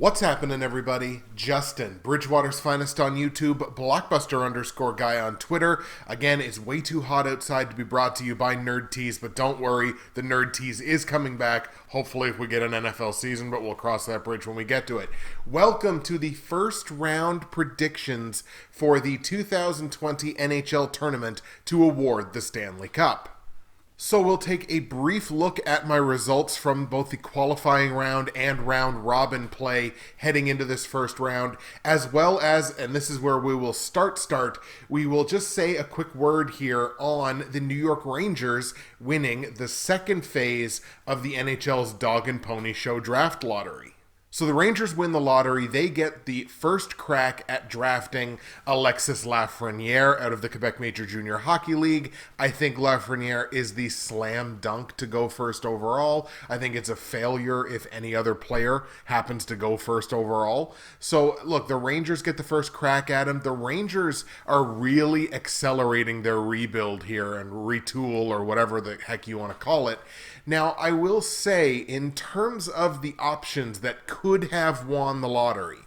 What's happening, everybody? Justin, Bridgewater's finest on YouTube, Blockbuster_guy on Twitter. Again, it's way too hot outside to be brought to you by Nerd Tease, but don't worry, the Nerd Tease is coming back. Hopefully if we get an NFL season, but we'll cross that bridge when we get to it. Welcome to the first round predictions for the 2020 NHL tournament to award the Stanley Cup. So we'll take a brief look at my results from both the qualifying round and round robin play heading into this first round, as well as, and this is where we will start, we will just say a quick word here on the New York Rangers winning the second phase of the NHL's Dog and Pony Show draft lottery. So the Rangers win the lottery. They get the first crack at drafting Alexis Lafreniere out of the Quebec Major Junior Hockey League. I think Lafreniere is the slam dunk to go first overall. I think it's a failure if any other player happens to go first overall. So look, the Rangers get the first crack at him. The Rangers are really accelerating their rebuild here and retool, or whatever the heck you want to call it. Now, I will say, in terms of the options that could have won the lottery,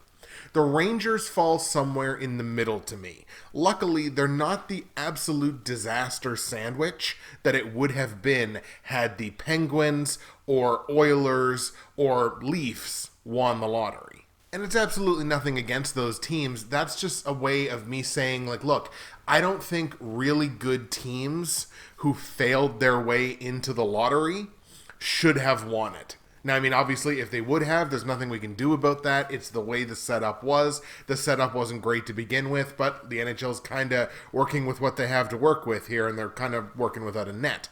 the Rangers fall somewhere in the middle to me. Luckily, they're not the absolute disaster sandwich that it would have been had the Penguins or Oilers or Leafs won the lottery. And it's absolutely nothing against those teams. That's just a way of me saying, like, look, I don't think really good teams who failed their way into the lottery should have won it. Now, I mean, obviously, if they would have, there's nothing we can do about that. It's the way the setup was. The setup wasn't great to begin with, but the NHL's kind of working with what they have to work with here, and they're kind of working without a net.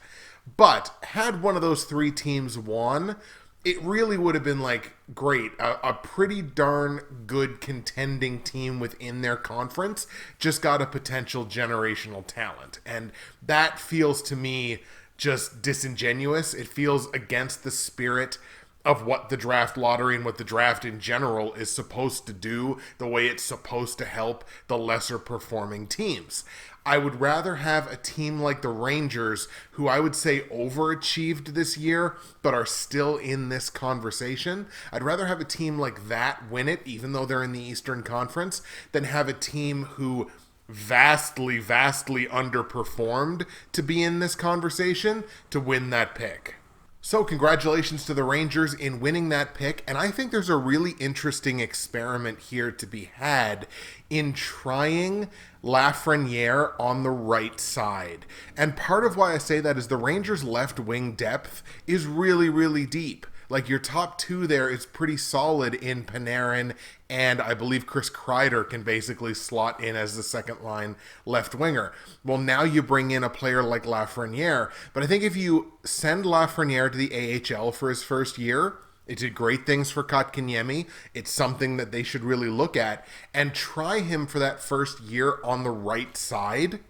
But had one of those three teams won, it really would have been like, great, a pretty darn good contending team within their conference just got a potential generational talent. And that feels to me just disingenuous. It feels against the spirit of what the draft lottery and what the draft in general is supposed to do, the way it's supposed to help the lesser performing teams. I would rather have a team like the Rangers, who I would say overachieved this year, but are still in this conversation. I'd rather have a team like that win it, even though they're in the Eastern Conference, than have a team who vastly underperformed to be in this conversation to win that pick. So congratulations to the Rangers in winning that pick, and I think there's a really interesting experiment here to be had in trying Lafreniere on the right side. And part of why I say that is the Rangers' left wing depth is really deep. Like, your top two there is pretty solid in Panarin, and I believe Chris Kreider can basically slot in as the second line left winger. Well, now you bring in a player like Lafreniere, but I think if you send Lafreniere to the AHL for his first year, it did great things for Kotkaniemi. It's something that they should really look at, and try him for that first year on the right side.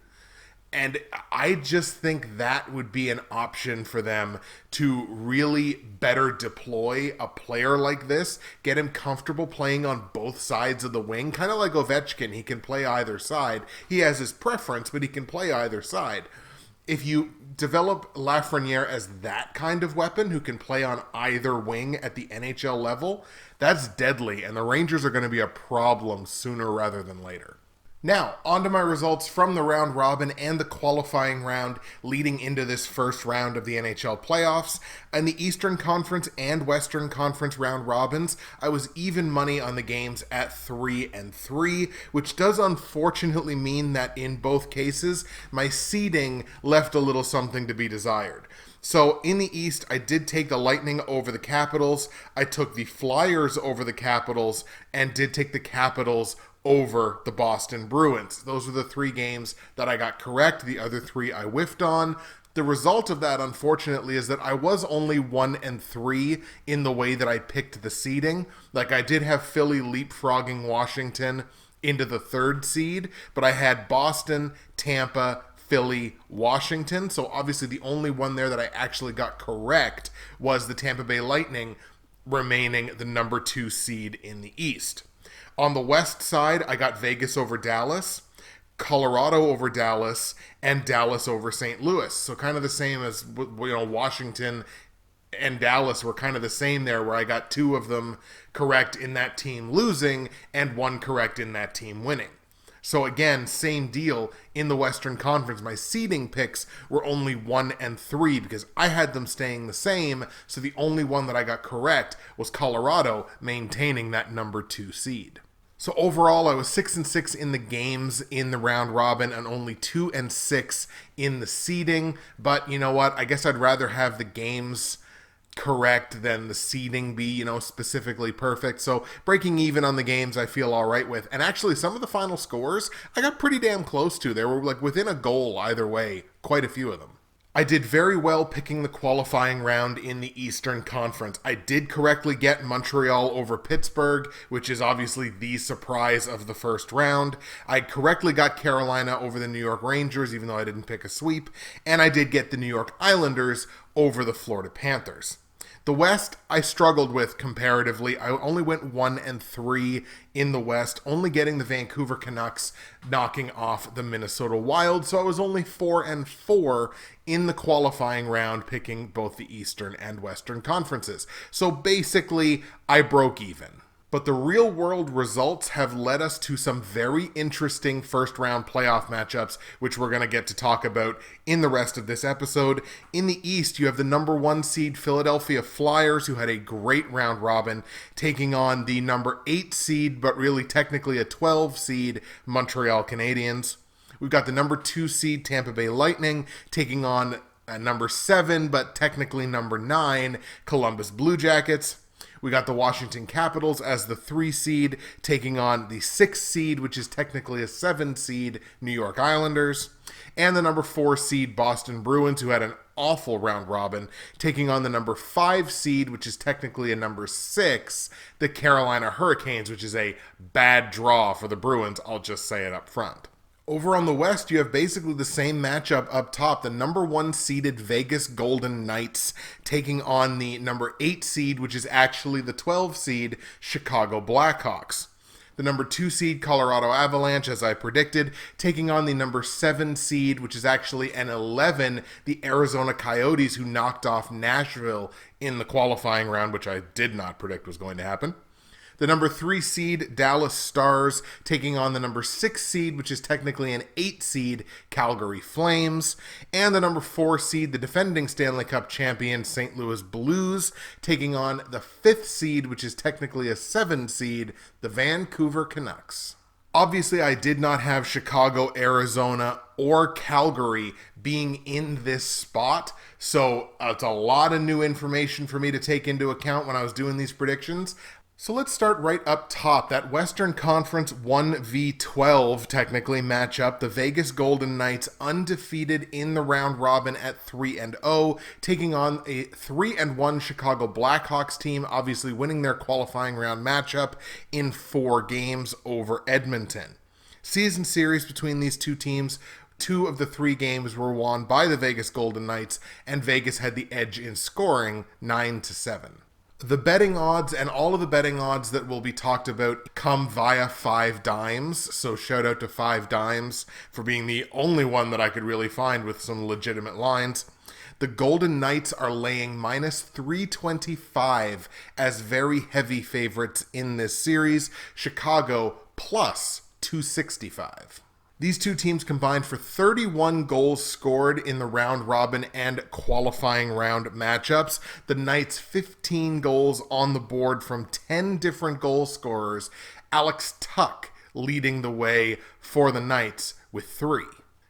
And I just think that would be an option for them to really better deploy a player like this, get him comfortable playing on both sides of the wing, kind of like Ovechkin. He can play either side. He has his preference, but he can play either side. If you develop Lafreniere as that kind of weapon who can play on either wing at the NHL level, that's deadly, and the Rangers are going to be a problem sooner rather than later. Now, on to my results from the round robin and the qualifying round leading into this first round of the NHL playoffs. In the Eastern Conference and Western Conference round robins, I was even money on the games at 3-3, which does unfortunately mean that in both cases, my seeding left a little something to be desired. So in the East, I did take the Lightning over the Capitals, I took the Flyers over the Capitals, and did take the Capitals over the Boston Bruins. Those were the three games that I got correct. The other three I whiffed on. The result of that, unfortunately, is that I was only 1-3 in the way that I picked the seeding. Like, I did have Philly leapfrogging Washington into the third seed, but I had Boston, Tampa, Philly, Washington. So obviously the only one there that I actually got correct was the Tampa Bay Lightning, remaining the number 2 seed in the East. On the West side, I got Vegas over Dallas, Colorado over Dallas, and Dallas over St. Louis. So kind of the same as, Washington and Dallas were kind of the same there, where I got 2 of them correct in that team losing and 1 correct in that team winning. So again, same deal in the Western Conference. My seeding picks were only 1 and 3 because I had them staying the same. So the only one that I got correct was Colorado maintaining that number 2 seed. So overall, I was 6 and 6 in the games in the round robin and only 2 and 6 in the seeding. But you know what? I guess I'd rather have the games correct than the seeding be, specifically perfect. So breaking even on the games I feel all right with. And actually some of the final scores I got pretty damn close to. They were like within a goal either way, quite a few of them. I did very well picking the qualifying round in the Eastern Conference. I did correctly get Montreal over Pittsburgh, which is obviously the surprise of the first round. I correctly got Carolina over the New York Rangers, even though I didn't pick a sweep. And I did get the New York Islanders over the Florida Panthers. The West, I struggled with comparatively. I only went 1 and 3 in the West, only getting the Vancouver Canucks knocking off the Minnesota Wild. So I was only 4 and 4 in the qualifying round, picking both the Eastern and Western conferences. So basically, I broke even. But the real world results have led us to some very interesting first round playoff matchups, which we're going to get to talk about in the rest of this episode. In the East, you have the number 1 seed Philadelphia Flyers, who had a great round robin, taking on the number 8 seed, but really technically a 12 seed Montreal Canadiens. We've got the number 2 seed Tampa Bay Lightning taking on number 7, but technically number 9 Columbus Blue Jackets. We got the Washington Capitals as the 3 seed taking on the 6 seed, which is technically a 7 seed, New York Islanders. And the number 4 seed Boston Bruins, who had an awful round robin, taking on the number 5 seed, which is technically a number 6, the Carolina Hurricanes, which is a bad draw for the Bruins, I'll just say it up front. Over on the West, you have basically the same matchup up top. The number 1 seeded Vegas Golden Knights taking on the number 8 seed, which is actually the 12 seed Chicago Blackhawks. The number 2 seed Colorado Avalanche, as I predicted, taking on the number 7 seed, which is actually an 11, the Arizona Coyotes, who knocked off Nashville in the qualifying round, which I did not predict was going to happen. The number 3 seed, Dallas Stars, taking on the number 6 seed, which is technically an 8 seed, Calgary Flames. And the number 4 seed, the defending Stanley Cup champion, St. Louis Blues, taking on the 5th seed, which is technically a 7 seed, the Vancouver Canucks. Obviously, I did not have Chicago, Arizona, or Calgary being in this spot, so it's a lot of new information for me to take into account when I was doing these predictions. So let's start right up top. That Western Conference 1v12 technically matchup. The Vegas Golden Knights undefeated in the round robin at 3-0, taking on a 3-1 Chicago Blackhawks team, obviously winning their qualifying round matchup in 4 games over Edmonton. Season series between these two teams, 2 of the 3 games were won by the Vegas Golden Knights, and Vegas had the edge in scoring 9-7. The betting odds and all of the betting odds that will be talked about come via 5 Dimes. So shout out to 5 Dimes for being the only one that I could really find with some legitimate lines. The Golden Knights are laying minus 325 as very heavy favorites in this series. Chicago plus 265. These two teams combined for 31 goals scored in the round robin and qualifying round matchups. The Knights 15 goals on the board from 10 different goal scorers. Alex Tuch leading the way for the Knights with 3.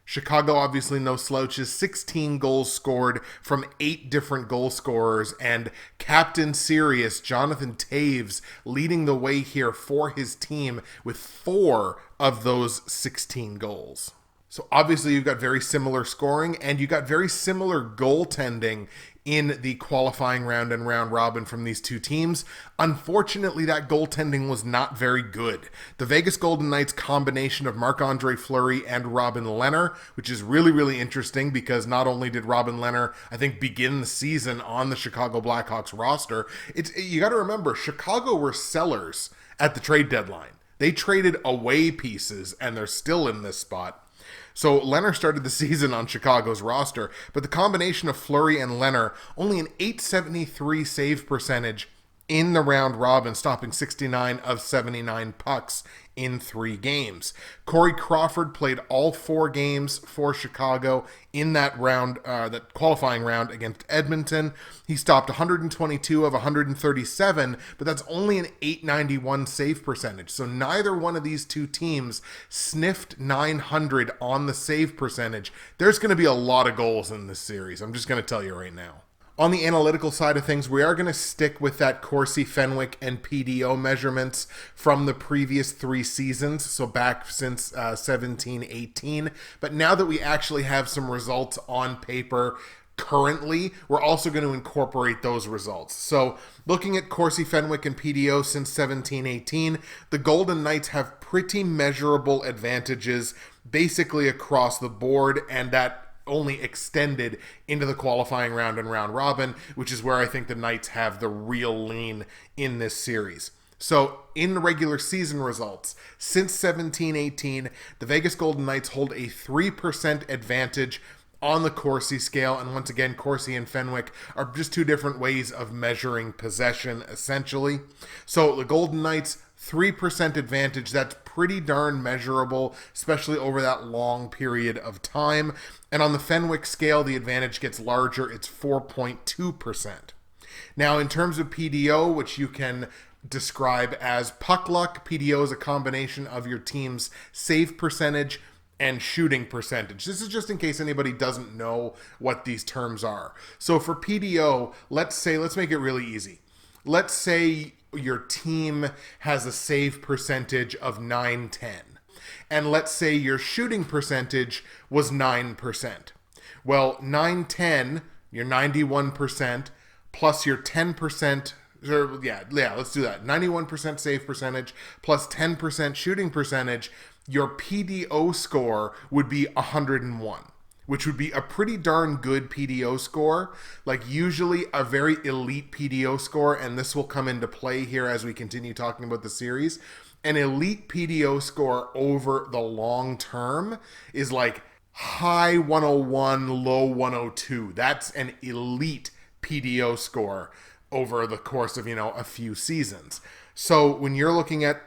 Chicago, obviously no slouches, 16 goals scored from 8 different goal scorers, and Captain Sirius, Jonathan Toews, leading the way here for his team with 4 of those 16 goals. So obviously you've got very similar scoring, and you got very similar goaltending in the qualifying round and round robin from these two teams. Unfortunately, that goaltending was not very good. The Vegas Golden Knights combination of Marc-Andre Fleury and Robin Lehner, which is really, really interesting because not only did Robin Lehner, I think, begin the season on the Chicago Blackhawks roster, you got to remember, Chicago were sellers at the trade deadline. They traded away pieces, and they're still in this spot. So Leonard started the season on Chicago's roster, but the combination of Fleury and Leonard, only an .873 save percentage in the round robin, stopping 69 of 79 pucks in 3 games. Corey Crawford played all 4 games for Chicago in that round, that qualifying round against Edmonton. He stopped 122 of 137, but that's only an .891 save percentage. So neither one of these two teams sniffed .900 on the save percentage. There's going to be a lot of goals in this series. I'm just going to tell you right now. On the analytical side of things, we are going to stick with that Corsi, Fenwick, and PDO measurements from the previous 3 seasons, so back since 17-18. But now that we actually have some results on paper currently, we're also going to incorporate those results. So looking at Corsi, Fenwick, and PDO since 17-18, the Golden Knights have pretty measurable advantages basically across the board, and that only extended into the qualifying round and round robin, which is where I think the Knights have the real lean in this series. So in the regular season results, since 17-18, the Vegas Golden Knights hold a 3% advantage on the Corsi scale. And once again, Corsi and Fenwick are just 2 different ways of measuring possession, essentially. So the Golden Knights, 3% advantage, that's pretty darn measurable, especially over that long period of time. And on the Fenwick scale, the advantage gets larger. It's 4.2%. Now, in terms of PDO, which you can describe as puck luck, PDO is a combination of your team's save percentage and shooting percentage. This is just in case anybody doesn't know what these terms are. So for PDO, let's make it really easy. Let's say your team has a save percentage of 910. And let's say your shooting percentage was 9%. Well, 910, your 91%, plus your 10%, let's do that. 91% save percentage plus 10% shooting percentage, your PDO score would be 101. Which would be a pretty darn good PDO score, like usually a very elite PDO score, and this will come into play here as we continue talking about the series. An elite PDO score over the long term is like high 101, low 102. That's an elite PDO score over the course of, a few seasons. So when you're looking at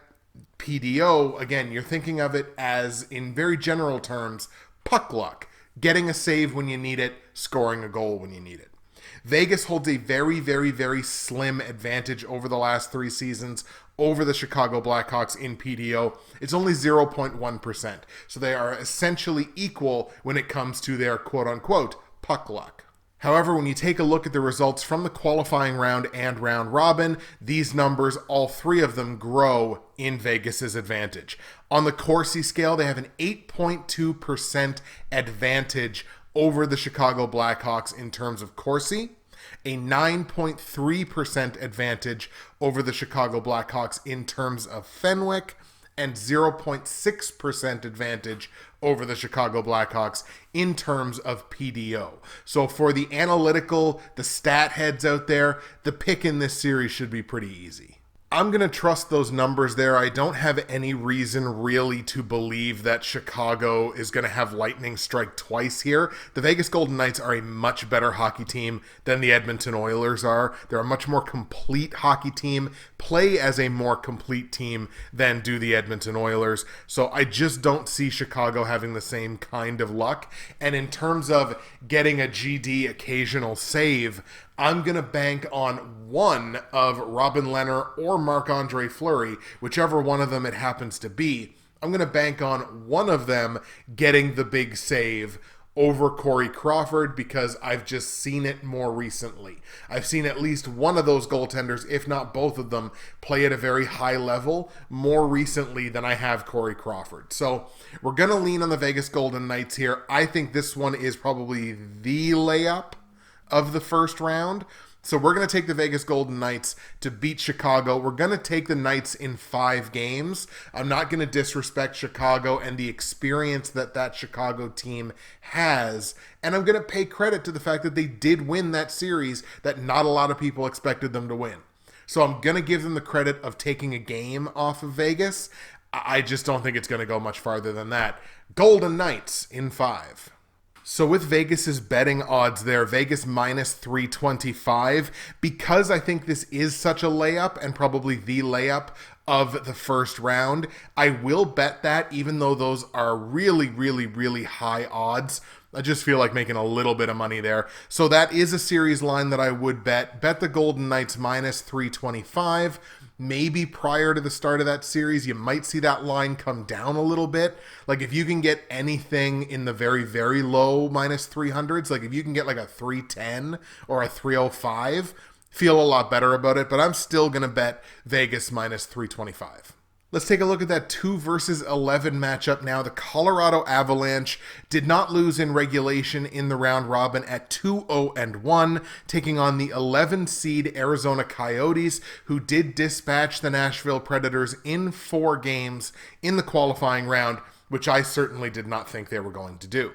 PDO, again, you're thinking of it as, in very general terms, puck luck. Getting a save when you need it, scoring a goal when you need it. Vegas holds a very, very, very slim advantage over the last 3 seasons over the Chicago Blackhawks in PDO. It's only 0.1%. So they are essentially equal when it comes to their quote-unquote puck luck. However, when you take a look at the results from the qualifying round and round robin, these numbers, all 3 of them, grow in Vegas's advantage. On the Corsi scale, they have an 8.2% advantage over the Chicago Blackhawks in terms of Corsi, a 9.3% advantage over the Chicago Blackhawks in terms of Fenwick, and 0.6% advantage over the Chicago Blackhawks in terms of PDO. So for the analytical, the stat heads out there, the pick in this series should be pretty easy. I'm going to trust those numbers there. I don't have any reason really to believe that Chicago is going to have lightning strike twice here. The Vegas Golden Knights are a much better hockey team than the Edmonton Oilers are. They're a much more complete hockey team, play as a more complete team than do the Edmonton Oilers. So I just don't see Chicago having the same kind of luck. And in terms of getting a GD occasional save, I'm going to bank on one of Robin Leonard or Marc-Andre Fleury, whichever one of them it happens to be. I'm going to bank on one of them getting the big save over Corey Crawford because I've just seen it more recently. I've seen at least one of those goaltenders, if not both of them, play at a very high level more recently than I have Corey Crawford. So we're going to lean on the Vegas Golden Knights here. I think this one is probably the layup of the first round. So we're going to take the Vegas Golden Knights to beat Chicago. We're going to take the Knights in 5 games. I'm not going to disrespect Chicago and the experience that Chicago team has. And I'm going to pay credit to the fact that they did win that series that not a lot of people expected them to win. So I'm going to give them the credit of taking a game off of Vegas. I just don't think it's going to go much farther than that. Golden Knights in 5. So with Vegas's betting odds there, Vegas minus 325, because I think this is such a layup and probably the layup of the first round, I will bet that even though those are really, really, really high odds. I just feel like making a little bit of money there. So that is a series line that I would bet. Bet the Golden Knights minus 325. Maybe prior to the start of that series, you might see that line come down a little bit. Like if you can get anything in the very, very low minus 300s, like if you can get like a 310 or a 305, feel a lot better about it. But I'm still going to bet Vegas minus 325. Let's take a look at that 2 versus 11 matchup now. The Colorado Avalanche did not lose in regulation in the round robin at 2-0-1, taking on the 11 seed Arizona Coyotes, who did dispatch the Nashville Predators in 4 games in the qualifying round, which I certainly did not think they were going to do.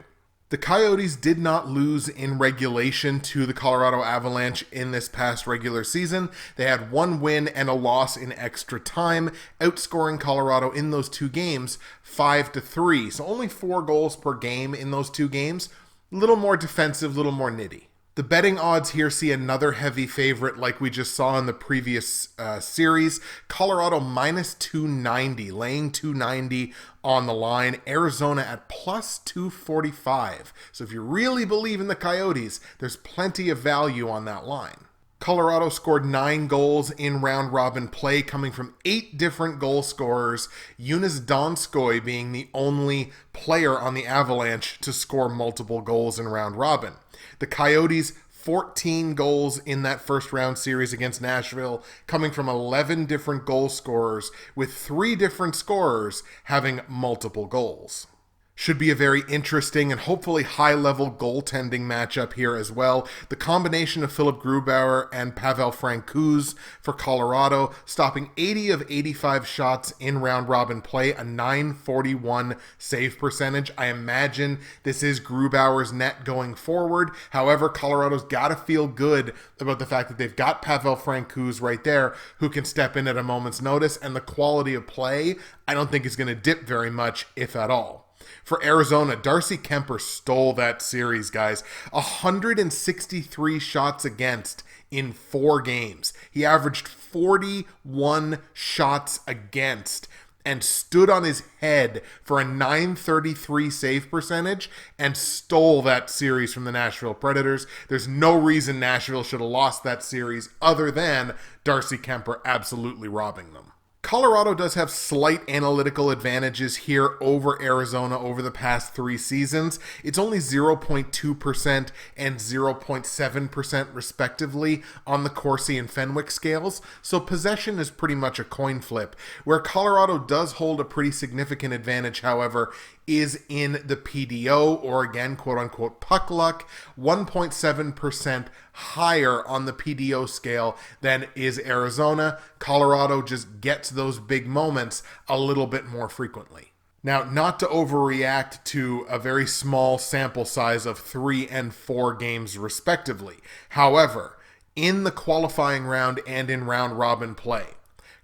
The Coyotes did not lose in regulation to the Colorado Avalanche in this past regular season. They had 1 win and a loss in extra time, outscoring Colorado in those 2 games 5-3. So only 4 goals per game in those 2 games. A little more defensive, a little more nitty. The betting odds here see another heavy favorite like we just saw in the previous series. Colorado minus 290, laying 290 on the line. Arizona at plus 245. So if you really believe in the Coyotes, there's plenty of value on that line. Colorado scored 9 goals in round-robin play, coming from 8 different goal scorers, Jonas Donskoy being the only player on the Avalanche to score multiple goals in round-robin. The Coyotes, 14 goals in that first-round series against Nashville, coming from 11 different goal scorers, with 3 different scorers having multiple goals. Should be a very interesting and hopefully high-level goaltending matchup here as well. The combination of Philip Grubauer and Pavel Francouz for Colorado, stopping 80 of 85 shots in round-robin play, a .941 save percentage. I imagine this is Grubauer's net going forward. However, Colorado's got to feel good about the fact that they've got Pavel Francouz right there who can step in at a moment's notice, and the quality of play I don't think is going to dip very much, if at all. For Arizona, Darcy Kemper stole that series, guys. 163 shots against in 4 games. He averaged 41 shots against and stood on his head for a .933 save percentage and stole that series from the Nashville Predators. There's no reason Nashville should have lost that series other than Darcy Kemper absolutely robbing them. Colorado does have slight analytical advantages here over Arizona over the past 3 seasons. It's only 0.2% and 0.7% respectively on the Corsi and Fenwick scales, so possession is pretty much a coin flip. Where Colorado does hold a pretty significant advantage, however, is in the PDO, or again, quote-unquote puck luck, 1.7% higher on the PDO scale than is Arizona. Colorado just gets those big moments a little bit more frequently. Now, not to overreact to a very small sample size of 3 and 4 games respectively. However, in the qualifying round and in round-robin play,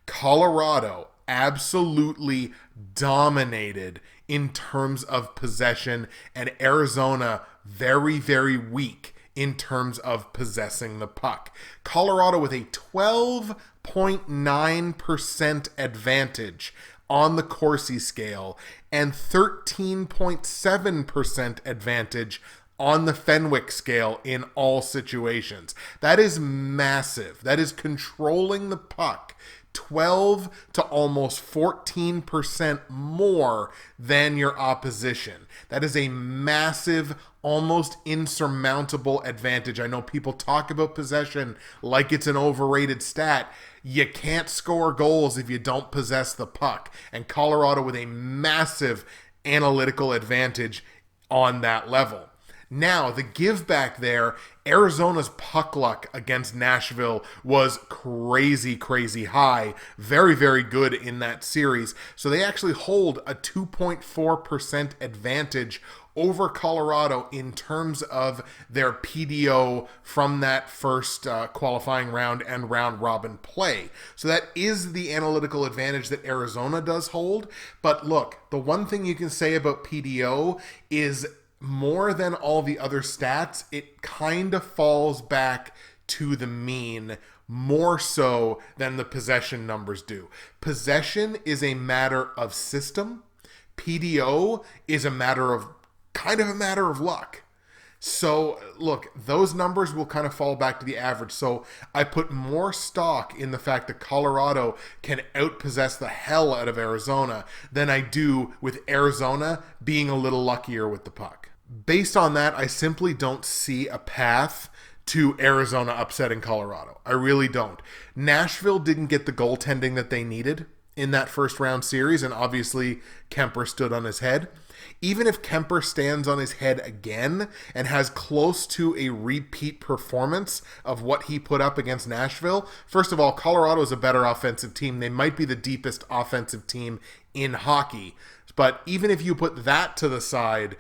Colorado absolutely dominated in terms of possession, and Arizona very, very weak in terms of possessing the puck. Colorado with a 12.9% advantage on the Corsi scale and 13.7% advantage on the Fenwick scale in all situations. That is massive. That is controlling the puck 12 to almost 14% more than your opposition. That is a massive, almost insurmountable advantage. I know people talk about possession like it's an overrated stat. You can't score goals if you don't possess the puck. And Colorado with a massive analytical advantage on that level. Now, the give back there, Arizona's puck luck against Nashville was crazy, crazy high. Very, very good in that series. So they actually hold a 2.4% advantage over Colorado in terms of their PDO from that first qualifying round and round robin play. So that is the analytical advantage that Arizona does hold. But look, the one thing you can say about PDO is more than all the other stats, it kind of falls back to the mean more so than the possession numbers do. Possession is a matter of system. PDO is a matter of luck. So look, those numbers will kind of fall back to the average. So I put more stock in the fact that Colorado can outpossess the hell out of Arizona than I do with Arizona being a little luckier with the puck. Based on that, I simply don't see a path to Arizona upsetting Colorado. I really don't. Nashville didn't get the goaltending that they needed in that first round series, and obviously Kemper stood on his head. Even if Kemper stands on his head again and has close to a repeat performance of what he put up against Nashville, first of all, Colorado is a better offensive team. They might be the deepest offensive team in hockey. But even if you put that to the side,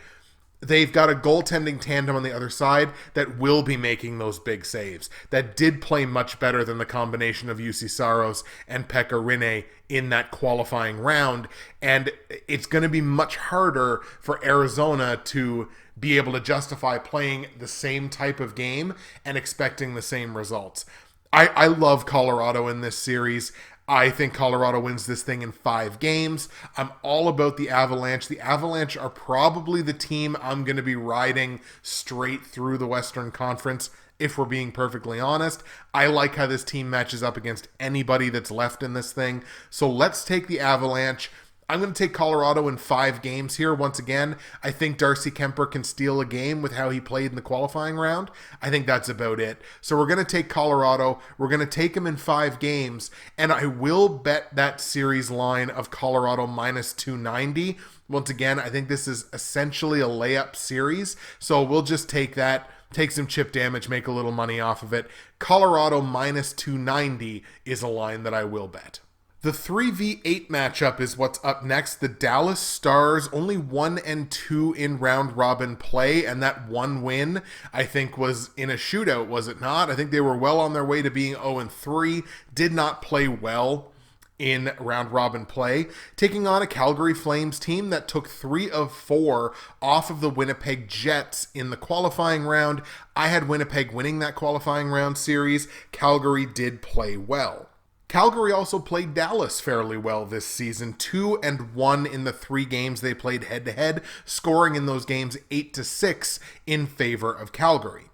they've got a goaltending tandem on the other side that will be making those big saves, that did play much better than the combination of UC Saros and Pekka Rinne in that qualifying round. And it's going to be much harder for Arizona to be able to justify playing the same type of game and expecting the same results. I love Colorado in this series. I think Colorado wins this thing in 5 games. I'm all about the Avalanche. The Avalanche are probably the team I'm going to be riding straight through the Western Conference, if we're being perfectly honest. I like how this team matches up against anybody that's left in this thing. So let's take the Avalanche. I'm going to take Colorado in 5 games here. Once again, I think Darcy Kuemper can steal a game with how he played in the qualifying round. I think that's about it. So we're going to take Colorado. We're going to take him in 5 games. And I will bet that series line of Colorado minus 290. Once again, I think this is essentially a layup series. So we'll just take that, take some chip damage, make a little money off of it. Colorado minus 290 is a line that I will bet. The 3v8 matchup is what's up next. The Dallas Stars only 1-2 in round robin play, and that one win, I think, was in a shootout, was it not? I think they were well on their way to being 0-3, did not play well in round robin play, taking on a Calgary Flames team that took 3 of 4 off of the Winnipeg Jets in the qualifying round. I had Winnipeg winning that qualifying round series. Calgary did play well. Calgary also played Dallas fairly well this season, 2-1 in the 3 games they played head-to-head, scoring in those games 8-6 in favor of Calgary.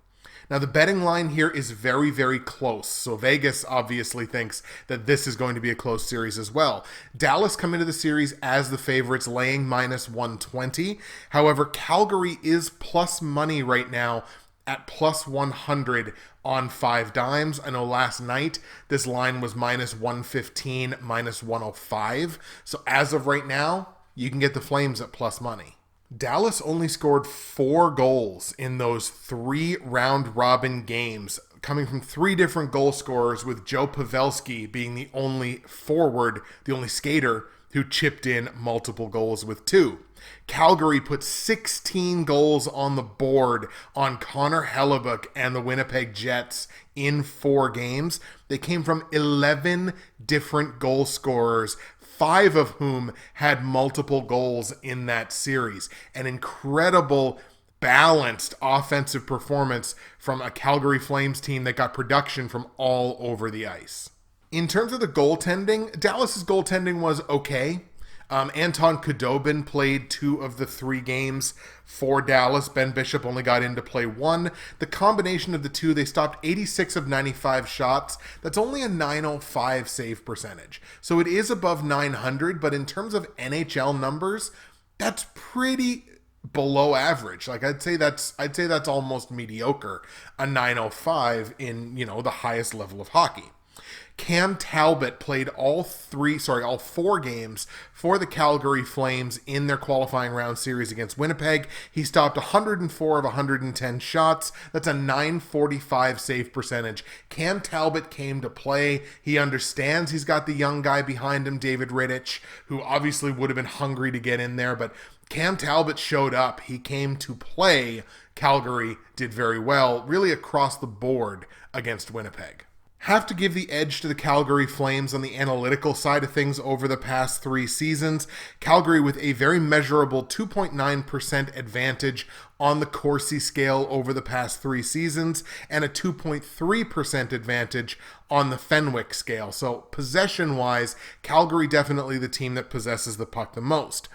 Now, the betting line here is very, very close, so Vegas obviously thinks that this is going to be a close series as well. Dallas come into the series as the favorites, laying minus 120. However, Calgary is plus money right now at plus 100 on 5 dimes. I know last night this line was minus 115, minus 105. So as of right now, you can get the Flames at plus money. Dallas only scored 4 goals in those 3 round robin games, coming from 3 different goal scorers, with Joe Pavelski being the only forward, the only skater who chipped in multiple goals with 2. Calgary put 16 goals on the board on Connor Hellebuyck and the Winnipeg Jets in 4 games. They came from 11 different goal scorers, 5 of whom had multiple goals in that series. An incredible, balanced offensive performance from a Calgary Flames team that got production from all over the ice. In terms of the goaltending, Dallas's goaltending was okay. Anton Khudobin played 2 of the 3 games for Dallas. Ben Bishop only got in to play 1. The combination of the 2, they stopped 86 of 95 shots. That's only a .905 save percentage. So it is above 900, but in terms of NHL numbers, that's pretty below average. Like I'd say that's almost mediocre, a .905 in, the highest level of hockey. Cam Talbot played all four games for the Calgary Flames in their qualifying round series against Winnipeg. He stopped 104 of 110 shots. That's a .945 save percentage. Cam Talbot came to play. He understands he's got the young guy behind him, David Rittich, who obviously would have been hungry to get in there, but Cam Talbot showed up. He came to play. Calgary did very well, really across the board against Winnipeg. Have to give the edge to the Calgary Flames on the analytical side of things over the past 3 seasons. Calgary with a very measurable 2.9% advantage on the Corsi scale over the past 3 seasons and a 2.3% advantage on the Fenwick scale. So possession-wise, Calgary definitely the team that possesses the puck the most.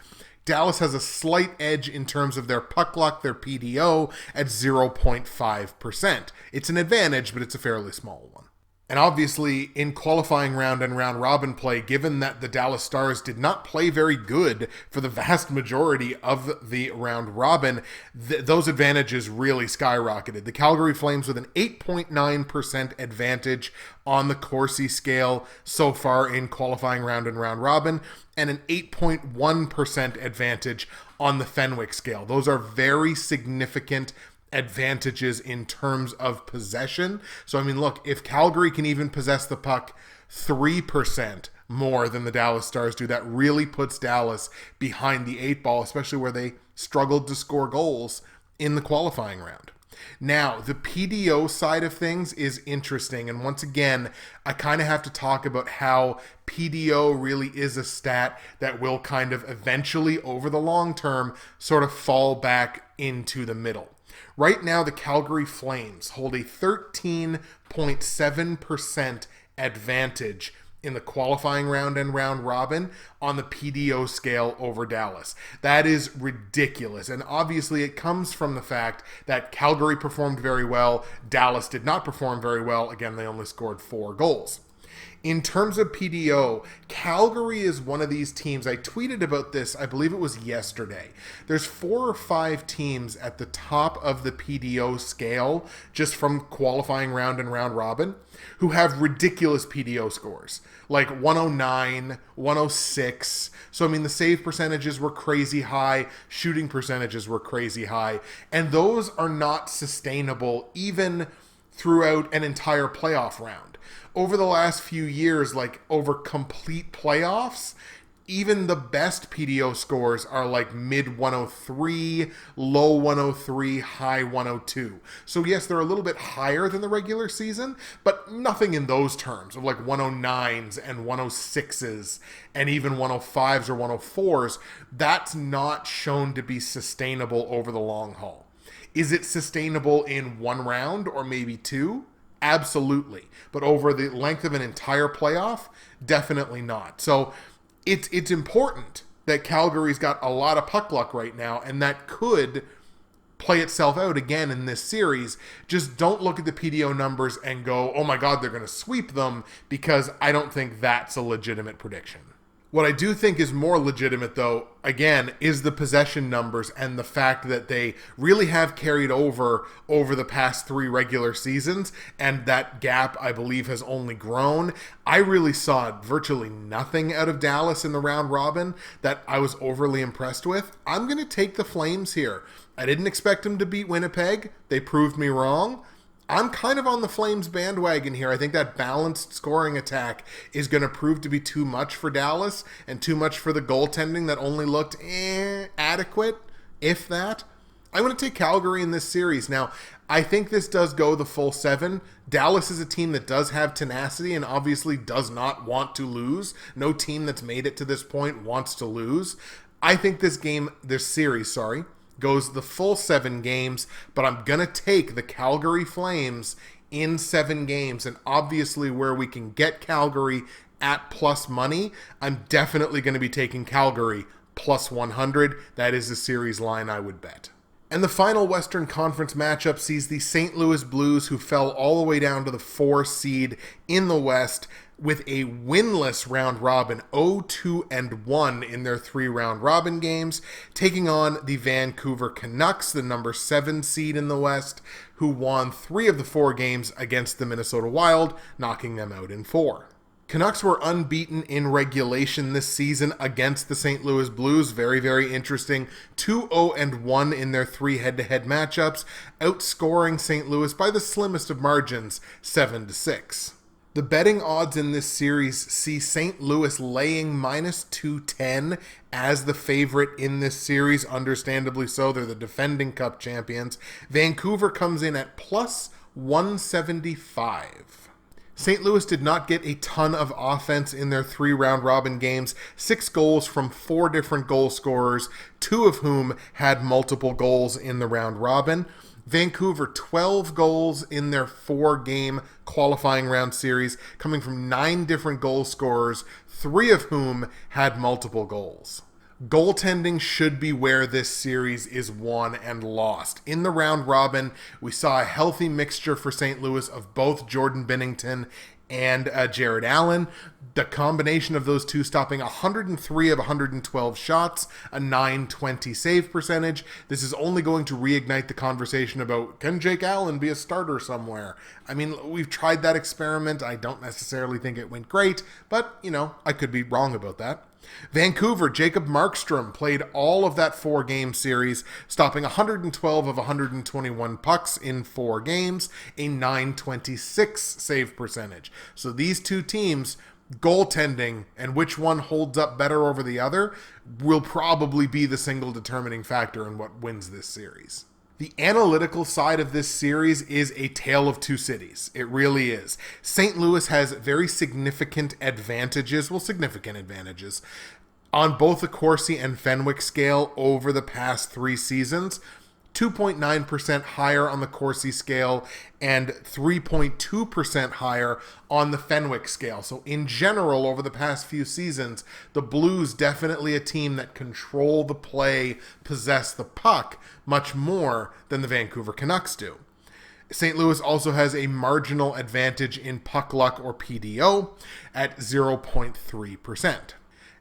Dallas has a slight edge in terms of their puck luck, their PDO, at 0.5%. It's an advantage, but it's a fairly small one. And obviously, in qualifying round and round robin play, given that the Dallas Stars did not play very good for the vast majority of the round robin, those advantages really skyrocketed. The Calgary Flames with an 8.9% advantage on the Corsi scale so far in qualifying round and round robin, and an 8.1% advantage on the Fenwick scale. Those are very significant advantages in terms of possession. So, I mean, look, if Calgary can even possess the puck 3% more than the Dallas Stars do, that really puts Dallas behind the 8 ball, especially where they struggled to score goals in the qualifying round. Now, the PDO side of things is interesting, and once again, I kind of have to talk about how PDO really is a stat that will kind of eventually, over the long term, sort of fall back into the middle. Right now, the Calgary Flames hold a 13.7% advantage in the qualifying round and round robin on the PDO scale over Dallas. That is ridiculous. And obviously it comes from the fact that Calgary performed very well. Dallas did not perform very well. Again, they only scored 4 goals. In terms of PDO, Calgary is one of these teams. I tweeted about this, I believe it was yesterday. There's 4 or 5 teams at the top of the PDO scale, just from qualifying round and round robin, who have ridiculous PDO scores, like 109, 106. So, I mean, the save percentages were crazy high, shooting percentages were crazy high, and those are not sustainable even throughout an entire playoff round. Over the last few years, like over complete playoffs, even the best PDO scores are like mid 103, low 103, high 102. So yes, they're a little bit higher than the regular season, but nothing in those terms of like 109s and 106s and even 105s or 104s. That's not shown to be sustainable over the long haul. Is it sustainable in 1 round or maybe 2? Absolutely. But over the length of an entire playoff, definitely not. So it's important that Calgary's got a lot of puck luck right now, and that could play itself out again in this series. Just don't look at the PDO numbers and go, oh my God, they're going to sweep them, because I don't think that's a legitimate prediction. What I do think is more legitimate, though, again, is the possession numbers and the fact that they really have carried over the past 3 regular seasons, and that gap, I believe, has only grown. I really saw virtually nothing out of Dallas in the round robin that I was overly impressed with. I'm going to take the Flames here. I didn't expect them to beat Winnipeg. They proved me wrong. I'm kind of on the Flames bandwagon here. I think that balanced scoring attack is going to prove to be too much for Dallas and too much for the goaltending that only looked adequate, if that. I'm going to take Calgary in this series. Now, I think this does go the full 7. Dallas is a team that does have tenacity and obviously does not want to lose. No team that's made it to this point wants to lose. I think this series, goes the full 7 games, but I'm going to take the Calgary Flames in 7 games. And obviously where we can get Calgary at plus money, I'm definitely going to be taking Calgary plus 100. That is the series line I would bet. And the final Western Conference matchup sees the St. Louis Blues, who fell all the way down to the 4 seed in the West, with a winless round robin, 0-2-1 in their 3 round robin games, taking on the Vancouver Canucks, the number 7 seed in the West, who won 3 of the 4 games against the Minnesota Wild, knocking them out in 4. Canucks were unbeaten in regulation this season against the St. Louis Blues. Very, very interesting. 2-0-1 in their 3 head-to-head matchups, outscoring St. Louis by the slimmest of margins, 7-6. The betting odds in this series see St. Louis laying -210 as the favorite in this series. Understandably so, they're the defending Cup champions. Vancouver comes in at +175. St. Louis did not get a ton of offense in their 3 round robin games. 6 goals from 4 different goal scorers, 2 of whom had multiple goals in the round robin. Vancouver, 12 goals in their 4-game qualifying round series, coming from 9 different goal scorers, 3 of whom had multiple goals. Goaltending should be where this series is won and lost. In the round robin, we saw a healthy mixture for St. Louis of both Jordan Binnington and Jared Allen. The combination of those two stopping 103 of 112 shots, a .920 save percentage. This is only going to reignite the conversation about, can Jake Allen be a starter somewhere? I mean, we've tried that experiment. I don't necessarily think it went great, but, I could be wrong about that. Vancouver, Jacob Markstrom played all of that 4-game series, stopping 112 of 121 pucks in 4 games, a .926 save percentage. So these two teams, goaltending and which one holds up better over the other will probably be the single determining factor in what wins this series. The analytical side of this series is a tale of 2 cities. It really is. St. Louis has very significant advantages on both the Corsi and Fenwick scale over the past 3 seasons. 2.9% higher on the Corsi scale and 3.2% higher on the Fenwick scale. So in general, over the past few seasons, the Blues definitely a team that control the play, possess the puck much more than the Vancouver Canucks do. St. Louis also has a marginal advantage in puck luck or PDO at 0.3%.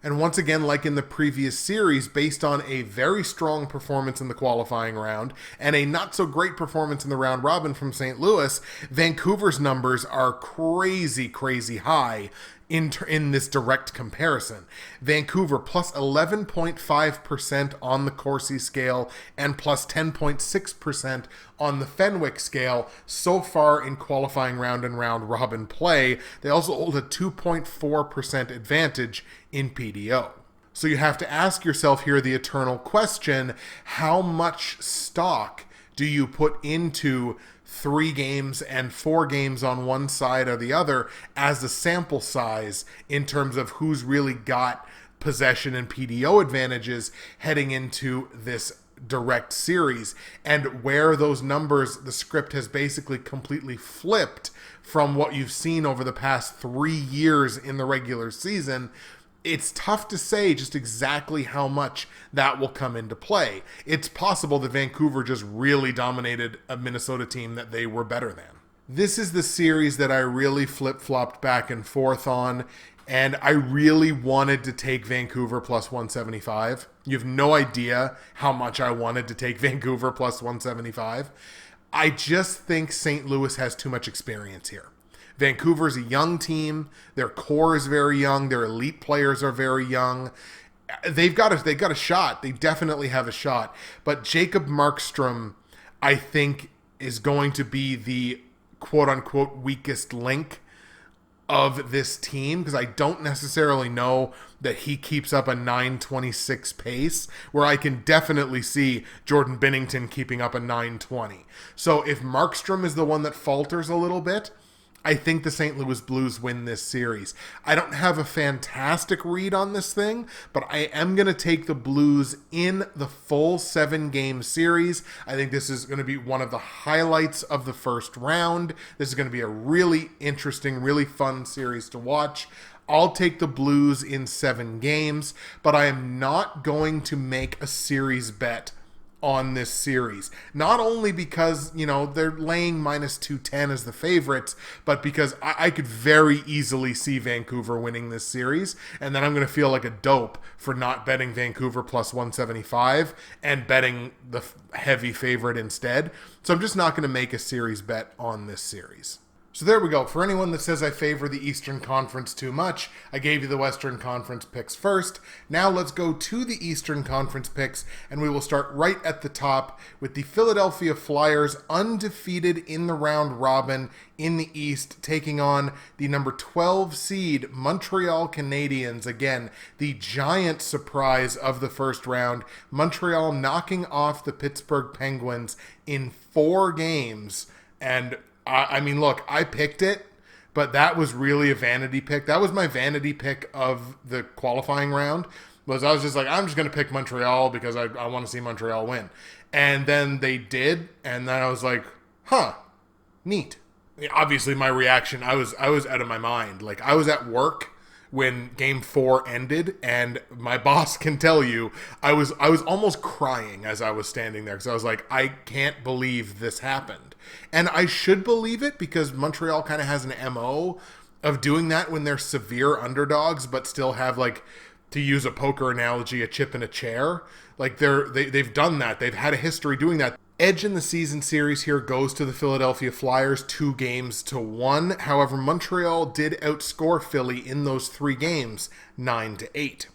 And once again, like in the previous series, based on a very strong performance in the qualifying round and a not-so-great performance in the round robin from St. Louis, Vancouver's numbers are crazy, crazy high in this direct comparison. Vancouver plus 11.5% on the Corsi scale and plus 10.6% on the Fenwick scale so far in qualifying round and round robin play. They also hold a 2.4% advantage in PDO. So you have to ask yourself here the eternal question, how much stock do you put into 3 games and 4 games on one side or the other as a sample size in terms of who's really got possession and PDO advantages heading into this direct series, and where those numbers, the script has basically completely flipped from what you've seen over the past 3 years in the regular season. It's tough to say just exactly how much that will come into play. It's possible that Vancouver just really dominated a Minnesota team that they were better than. This is the series that I really flip-flopped back and forth on, and I really wanted to take Vancouver plus 175. You have no idea how much I wanted to take Vancouver plus 175. I just think St. Louis has too much experience here. Vancouver's a young team. Their core is very young. Their elite players are very young. They've got a shot. They definitely have a shot. But Jacob Markstrom, I think, is going to be the quote-unquote weakest link of this team, because I don't necessarily know that he keeps up a .926 pace, where I can definitely see Jordan Binnington keeping up a .920. So if Markstrom is the one that falters a little bit, I think the St. Louis Blues win this series. I don't have a fantastic read on this thing, but I am going to take the Blues in the full 7-game series. I think this is going to be one of the highlights of the first round. This is going to be a really interesting, really fun series to watch. I'll take the Blues in 7 games, but I am not going to make a series bet on this series. Not only because, they're laying minus 210 as the favorites, but because I could very easily see Vancouver winning this series, and then I'm going to feel like a dope for not betting Vancouver plus 175 and betting the heavy favorite instead. So I'm just not going to make a series bet on this series. So there we go. For anyone that says I favor the Eastern Conference too much, I gave you the Western Conference picks first. Now let's go to the Eastern Conference picks, and we will start right at the top with the Philadelphia Flyers, undefeated in the round robin in the East, taking on the number 12 seed Montreal Canadiens. Again, the giant surprise of the first round. Montreal knocking off the Pittsburgh Penguins in 4 games, and I mean, look, I picked it, but that was really a vanity pick. That was my vanity pick of the qualifying round. I was just like, I'm just going to pick Montreal because I want to see Montreal win. And then they did, and then I was like, neat. Obviously, my reaction, I was out of my mind. Like, I was at work when game 4 ended, and my boss can tell you I was almost crying as I was standing there, because I was like, I can't believe this happened. And I should believe it, because Montreal kind of has an MO of doing that when they're severe underdogs, but still have, like, to use a poker analogy, a chip in a chair. Like, they've done that. They've had a history doing that. Edge in the season series here goes to the Philadelphia Flyers 2-1. However, Montreal did outscore Philly in those 3 games 9-8.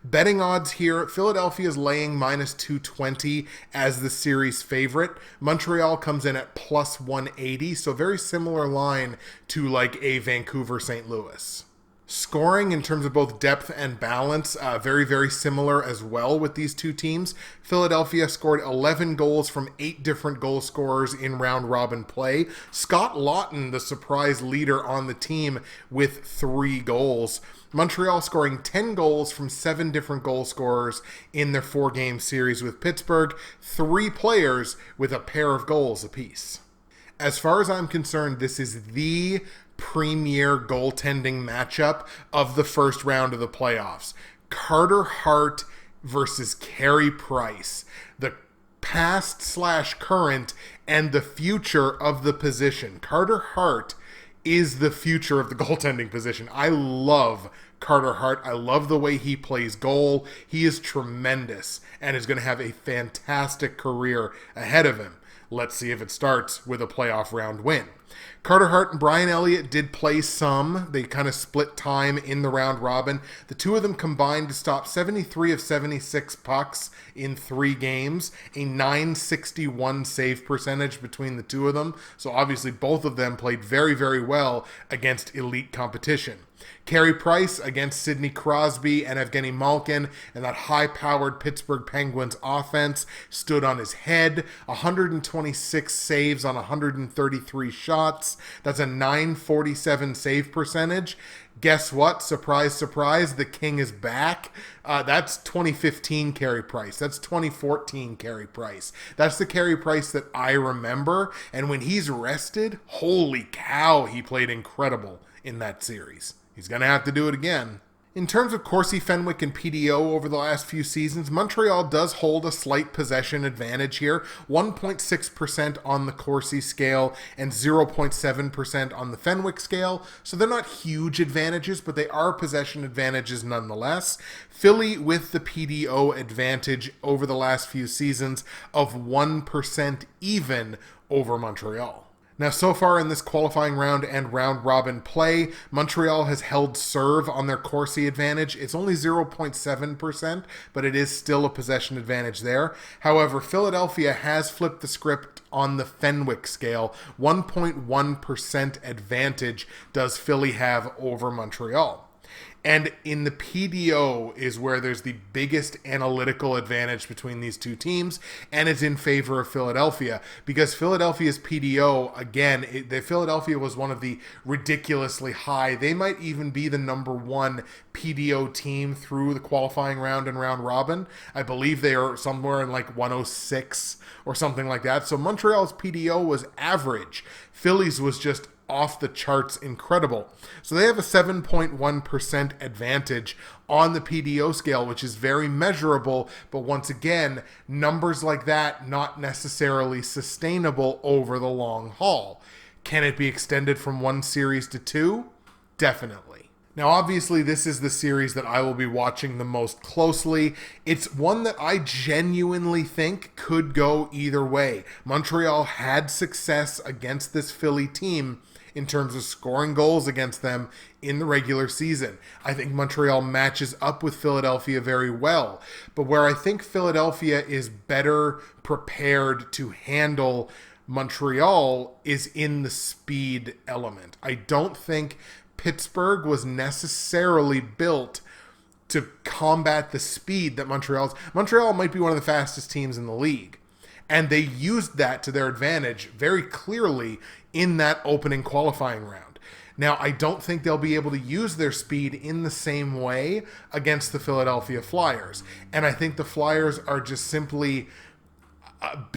Betting odds here, Philadelphia is laying minus 220 as the series favorite. Montreal comes in at plus 180, so very similar line to like a Vancouver St. Louis. Scoring in terms of both depth and balance, very, very similar as well with these two teams. Philadelphia scored 11 goals from 8 different goal scorers in round-robin play. Scott Lawton, the surprise leader on the team, with 3 goals. Montreal scoring 10 goals from 7 different goal scorers in their 4-game series with Pittsburgh. 3 players with a pair of goals apiece. As far as I'm concerned, this is the premier goaltending matchup of the first round of the playoffs. Carter Hart versus Carey Price. The past/current and the future of the position. Carter Hart is the future of the goaltending position. I love Carter Hart. I love the way he plays goal. He is tremendous and is going to have a fantastic career ahead of him. Let's see if it starts with a playoff round win. Carter Hart and Brian Elliott did play some. They kind of split time in the round robin. The two of them combined to stop 73 of 76 pucks in 3 games, a .961 save percentage between the two of them. So obviously both of them played very, very well against elite competition. Carey Price against Sidney Crosby and Evgeny Malkin, and that high-powered Pittsburgh Penguins offense stood on his head. 126 saves on 133 shots. That's a .947 save percentage. Guess what? Surprise, surprise, the king is back. That's 2015 Carey Price. That's 2014 Carey Price. That's the Carey Price that I remember. And when he's rested, holy cow, he played incredible in that series. He's going to have to do it again. In terms of Corsi, Fenwick, and PDO over the last few seasons, Montreal does hold a slight possession advantage here. 1.6% on the Corsi scale and 0.7% on the Fenwick scale. So they're not huge advantages, but they are possession advantages nonetheless. Philly with the PDO advantage over the last few seasons of 1% even over Montreal. Now, so far in this qualifying round and round-robin play, Montreal has held serve on their Corsi advantage. It's only 0.7%, but it is still a possession advantage there. However, Philadelphia has flipped the script on the Fenwick scale. 1.1% advantage does Philly have over Montreal. And in the PDO is where there's the biggest analytical advantage between these two teams, and it's in favor of Philadelphia, because Philadelphia's PDO, again, Philadelphia was one of the ridiculously high. They might even be the number 1 PDO team through the qualifying round and round robin. I believe they are somewhere in like 106 or something like that. So Montreal's PDO was average. Philly's was just off the charts incredible. So they have a 7.1% advantage on the PDO scale, which is very measurable. But once again, numbers like that not necessarily sustainable over the long haul. Can it be extended from one series to two? Definitely. Now, obviously, this is the series that I will be watching the most closely. It's one that I genuinely think could go either way. Montreal had success against this Philly team in terms of scoring goals against them in the regular season. I think Montreal matches up with Philadelphia very well. But where I think Philadelphia is better prepared to handle Montreal is in the speed element. I don't think Pittsburgh was necessarily built to combat the speed that Montreal might be one of the fastest teams in the league. And they used that to their advantage very clearly in that opening qualifying round. Now, I don't think they'll be able to use their speed in the same way against the Philadelphia Flyers. And I think the Flyers are just simply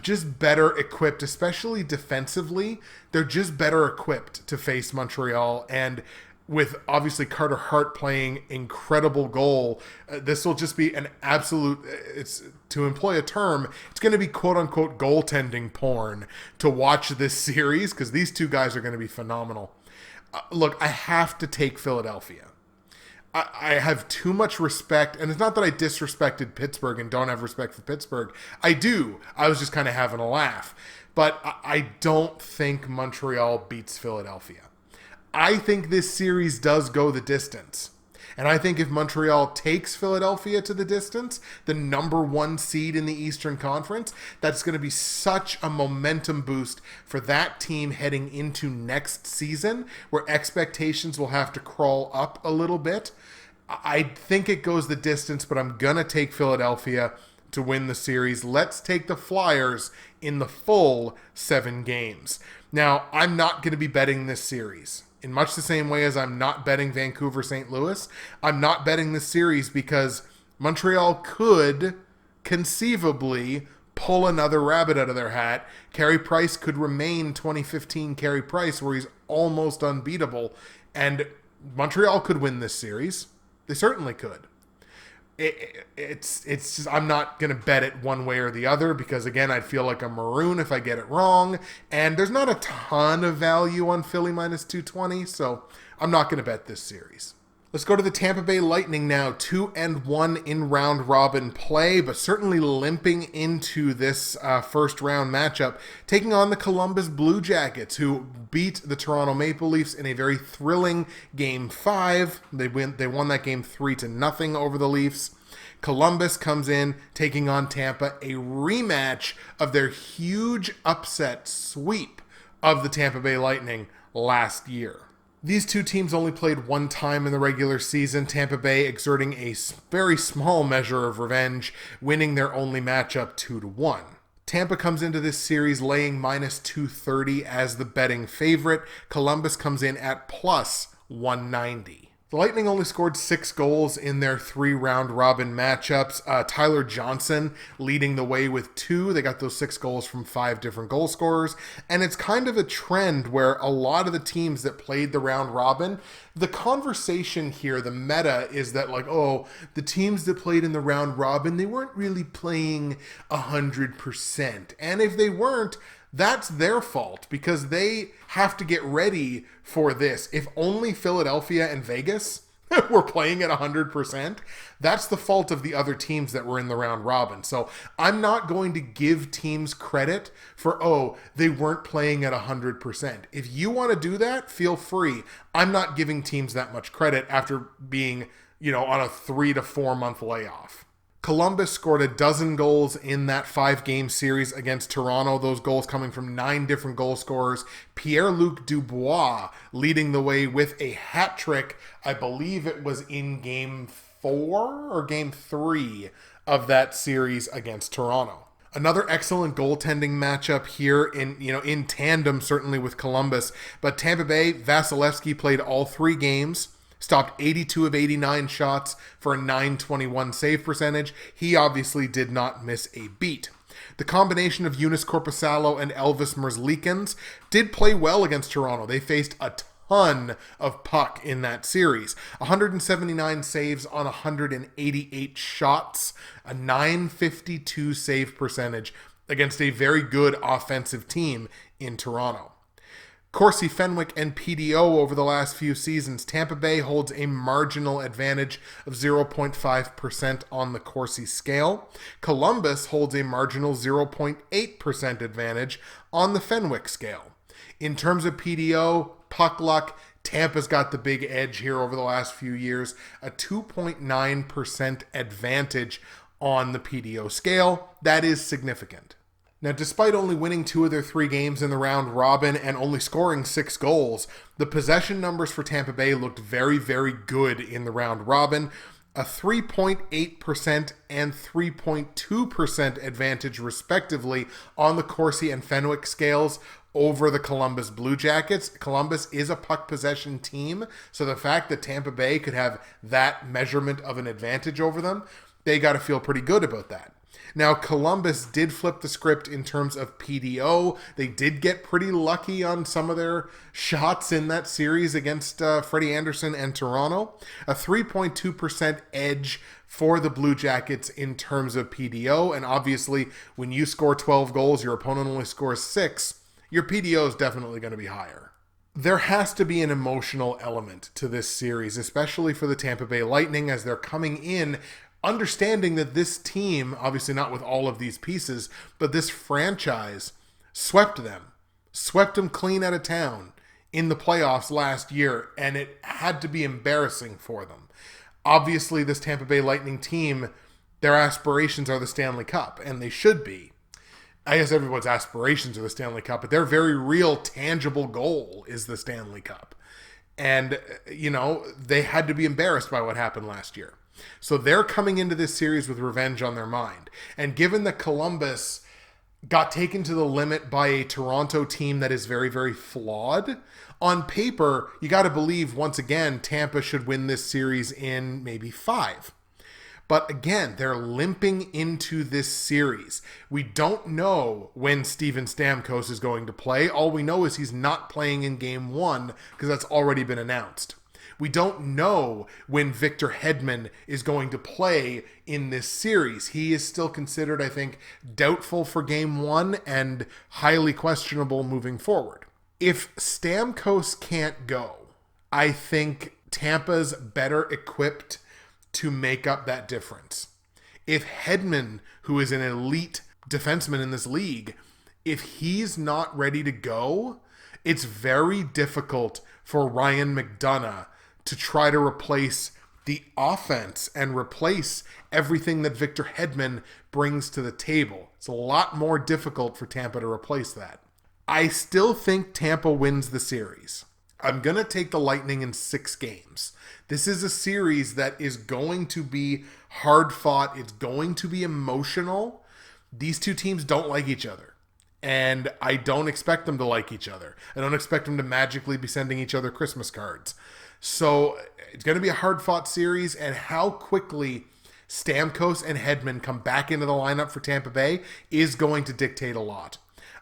just better equipped, especially defensively. They're just better equipped to face Montreal, and with obviously Carter Hart playing incredible goal, this will just be an absolute, it's, to employ a term, it's going to be quote-unquote goaltending porn to watch this series, because these two guys are going to be phenomenal. Look, I have to take Philadelphia. I have too much respect, and it's not that I disrespected Pittsburgh and don't have respect for Pittsburgh. I do. I was just kind of having a laugh. But I don't think Montreal beats Philadelphia. I think this series does go the distance. And I think if Montreal takes Philadelphia to the distance, the number one seed in the Eastern Conference, that's going to be such a momentum boost for that team heading into next season, where expectations will have to crawl up a little bit. I think it goes the distance, but I'm going to take Philadelphia to win the series. Let's take the Flyers in the full 7 games. Now, I'm not going to be betting this series. In much the same way as I'm not betting Vancouver-St. Louis, I'm not betting this series because Montreal could conceivably pull another rabbit out of their hat. Carey Price could remain 2015 Carey Price, where he's almost unbeatable, and Montreal could win this series. They certainly could. It's just, I'm not going to bet it one way or the other because, again, I'd feel like a maroon if I get it wrong. And there's not a ton of value on Philly minus 220, so I'm not going to bet this series. Let's go to the Tampa Bay Lightning now, 2-1 in round robin play, but certainly limping into this first round matchup, taking on the Columbus Blue Jackets, who beat the Toronto Maple Leafs in a very thrilling Game 5. They won that game 3-0 over the Leafs. Columbus comes in, taking on Tampa, a rematch of their huge upset sweep of the Tampa Bay Lightning last year. These two teams only played one time in the regular season, Tampa Bay exerting a very small measure of revenge, winning their only matchup 2-1. Tampa comes into this series laying minus 230 as the betting favorite. Columbus comes in at plus 190. The Lightning only scored 6 goals in their 3 round robin matchups. Tyler Johnson leading the way with 2. They got those 6 goals from 5 different goal scorers. And it's kind of a trend where a lot of the teams that played the round robin, the conversation here, the meta is that like, oh, the teams that played in the round robin, they weren't really playing 100%. And if they weren't, that's their fault because they have to get ready for this. If only Philadelphia and Vegas were playing at 100%, that's the fault of the other teams that were in the round robin. So I'm not going to give teams credit for, oh, they weren't playing at 100%. If you want to do that, feel free. I'm not giving teams that much credit after being, on a 3 to 4 month layoff. Columbus scored a dozen goals in that 5-game series against Toronto, those goals coming from 9 different goal scorers. Pierre-Luc Dubois leading the way with a hat trick. I believe it was in Game 4 or Game 3 of that series against Toronto. Another excellent goaltending matchup here in tandem certainly with Columbus, but Tampa Bay, Vasilevsky played all 3 games. Stopped 82 of 89 shots for a .921 save percentage. He obviously did not miss a beat. The combination of Eunice Korpisalo and Elvis Merzlikins did play well against Toronto. They faced a ton of puck in that series. 179 saves on 188 shots, a .952 save percentage against a very good offensive team in Toronto. Corsi, Fenwick, and PDO over the last few seasons, Tampa Bay holds a marginal advantage of 0.5% on the Corsi scale. Columbus holds a marginal 0.8% advantage on the Fenwick scale. In terms of PDO, puck luck, Tampa's got the big edge here over the last few years, a 2.9% advantage on the PDO scale. That is significant. Now, despite only winning 2 of their 3 games in the round robin and only scoring 6 goals, the possession numbers for Tampa Bay looked very, very good in the round robin. A 3.8% and 3.2% advantage, respectively, on the Corsi and Fenwick scales over the Columbus Blue Jackets. Columbus is a puck possession team, so the fact that Tampa Bay could have that measurement of an advantage over them, they got to feel pretty good about that. Now, Columbus did flip the script in terms of PDO. They did get pretty lucky on some of their shots in that series against Freddie Anderson and Toronto. A 3.2% edge for the Blue Jackets in terms of PDO. And obviously, when you score 12 goals, your opponent only scores 6, your PDO is definitely going to be higher. There has to be an emotional element to this series, especially for the Tampa Bay Lightning as they're coming in understanding that this team, obviously not with all of these pieces, but this franchise swept them clean out of town in the playoffs last year, and it had to be embarrassing for them. Obviously, this Tampa Bay Lightning team, their aspirations are the Stanley Cup, and they should be. I guess everyone's aspirations are the Stanley Cup, but their very real, tangible goal is the Stanley Cup. And, they had to be embarrassed by what happened last year. So they're coming into this series with revenge on their mind. And given that Columbus got taken to the limit by a Toronto team that is very, very flawed, on paper, you got to believe, once again, Tampa should win this series in maybe 5. But again, they're limping into this series. We don't know when Steven Stamkos is going to play. All we know is he's not playing in Game 1 because that's already been announced. We don't know when Victor Hedman is going to play in this series. He is still considered, I think, doubtful for Game 1 and highly questionable moving forward. If Stamkos can't go, I think Tampa's better equipped to make up that difference. If Hedman, who is an elite defenseman in this league, if he's not ready to go, it's very difficult for Ryan McDonagh to try to replace the offense and replace everything that Victor Hedman brings to the table. It's a lot more difficult for Tampa to replace that. I still think Tampa wins the series. I'm going to take the Lightning in 6 games. This is a series that is going to be hard fought. It's going to be emotional. These two teams don't like each other. And I don't expect them to like each other. I don't expect them to magically be sending each other Christmas cards. So it's going to be a hard-fought series, and how quickly Stamkos and Hedman come back into the lineup for Tampa Bay is going to dictate a lot.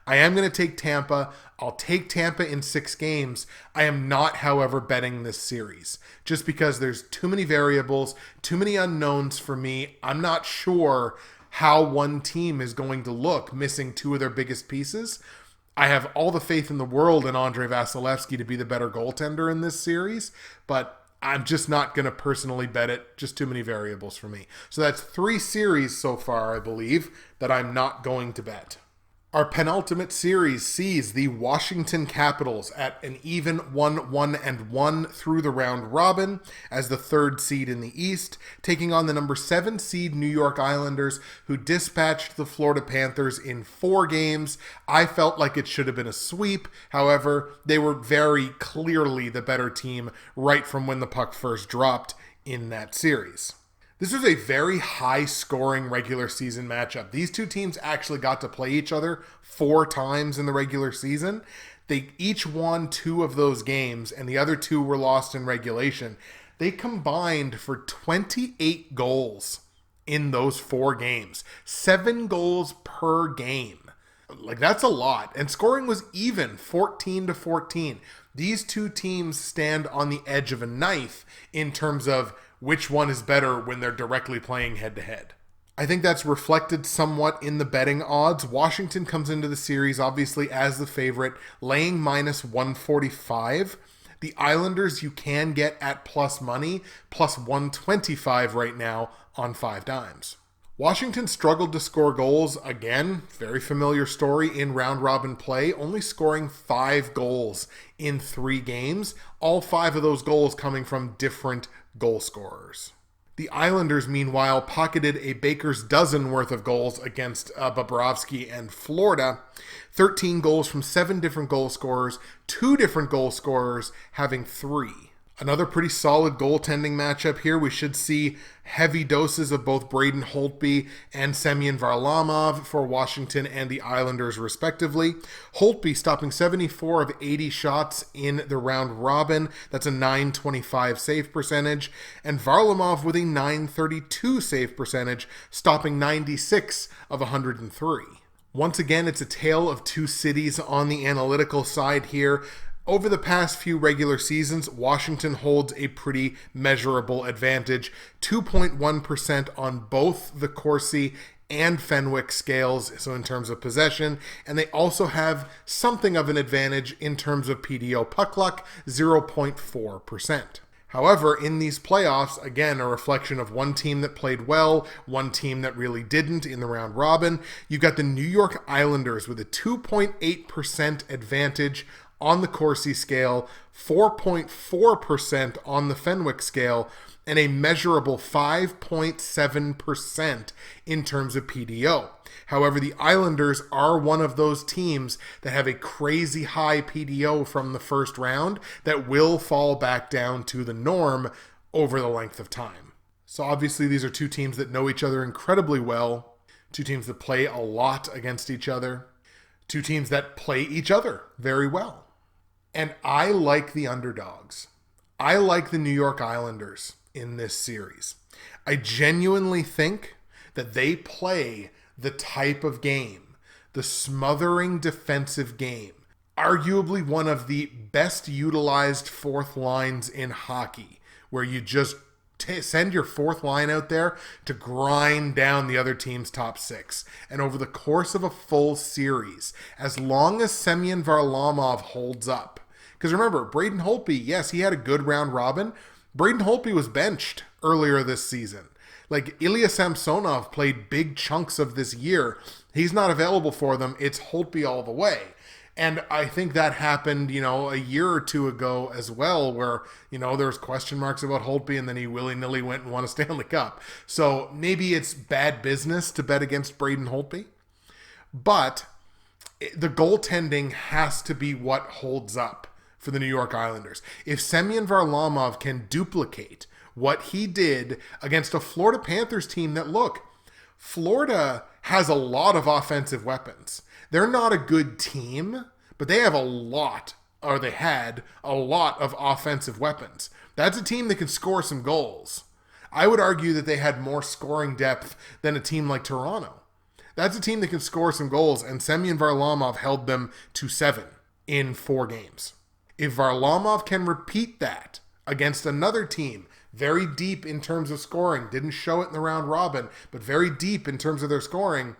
I am going to take Tampa. I'll take Tampa in 6 games. I am not, however, betting this series, just because there's too many variables, too many unknowns for me. I'm not sure how one team is going to look, missing 2 of their biggest pieces. I have all the faith in the world in Andrei Vasilevsky to be the better goaltender in this series, but I'm just not going to personally bet it. Just too many variables for me. So that's 3 series so far, I believe, that I'm not going to bet. Our penultimate series sees the Washington Capitals at an even 1-1-1 through the round robin as the 3rd seed in the East, taking on the number 7 seed New York Islanders, who dispatched the Florida Panthers in 4 games. I felt like it should have been a sweep. However, they were very clearly the better team right from when the puck first dropped in that series. This was a very high-scoring regular season matchup. These two teams actually got to play each other 4 times in the regular season. They each won 2 of those games, and the other 2 were lost in regulation. They combined for 28 goals in those 4 games. 7 goals per game. Like, that's a lot. And scoring was even, 14-14. These two teams stand on the edge of a knife in terms of which one is better when they're directly playing head-to-head. I think that's reflected somewhat in the betting odds. Washington comes into the series, obviously, as the favorite, laying -145. The Islanders you can get at plus money, plus 125 right now on 5 dimes. Washington struggled to score goals again, very familiar story in round-robin play, only scoring 5 goals in 3 games, all 5 of those goals coming from different goal scorers. The Islanders, meanwhile, pocketed a baker's dozen worth of goals against Bobrovsky and Florida. 13 goals from 7 different goal scorers, 2 different goal scorers having 3. Another pretty solid goaltending matchup here. We should see heavy doses of both Braden Holtby and Semyon Varlamov for Washington and the Islanders, respectively. Holtby stopping 74 of 80 shots in the round robin. That's a .925 save percentage. And Varlamov with a .932 save percentage, stopping 96 of 103. Once again, it's a tale of 2 cities on the analytical side here. Over the past few regular seasons, Washington holds a pretty measurable advantage, 2.1% on both the Corsi and Fenwick scales, so in terms of possession, and they also have something of an advantage in terms of PDO puck luck, 0.4%. However, in these playoffs, again, a reflection of one team that played well, one team that really didn't in the round robin. You've got the New York Islanders with a 2.8% advantage on the Corsi scale, 4.4% on the Fenwick scale, and a measurable 5.7% in terms of PDO. However, the Islanders are one of those teams that have a crazy high PDO from the first round that will fall back down to the norm over the length of time. So obviously these are 2 teams that know each other incredibly well, 2 teams that play a lot against each other, 2 teams that play each other very well. And I like the underdogs. I like the New York Islanders in this series. I genuinely think that they play the type of game, the smothering defensive game, arguably one of the best utilized 4th lines in hockey, where you just send your 4th line out there to grind down the other team's top 6. And over the course of a full series, as long as Semyon Varlamov holds up, because remember, Braden Holtby, yes, he had a good round robin. Braden Holtby was benched earlier this season. Like, Ilya Samsonov played big chunks of this year. He's not available for them. It's Holtby all the way. And I think that happened, a year or 2 ago as well, where, there was question marks about Holtby, and then he willy-nilly went and won a Stanley Cup. So maybe it's bad business to bet against Braden Holtby. But the goaltending has to be what holds up for the New York Islanders. If Semyon Varlamov can duplicate what he did against a Florida Panthers team that, look, Florida has a lot of offensive weapons. They're not a good team, but they have they had a lot of offensive weapons. That's a team that can score some goals. I would argue that they had more scoring depth than a team like Toronto. That's a team that can score some goals, and Semyon Varlamov held them to 7 in 4 games. If Varlamov can repeat that against another team, very deep in terms of scoring, didn't show it in the round robin, but very deep in terms of their scoring,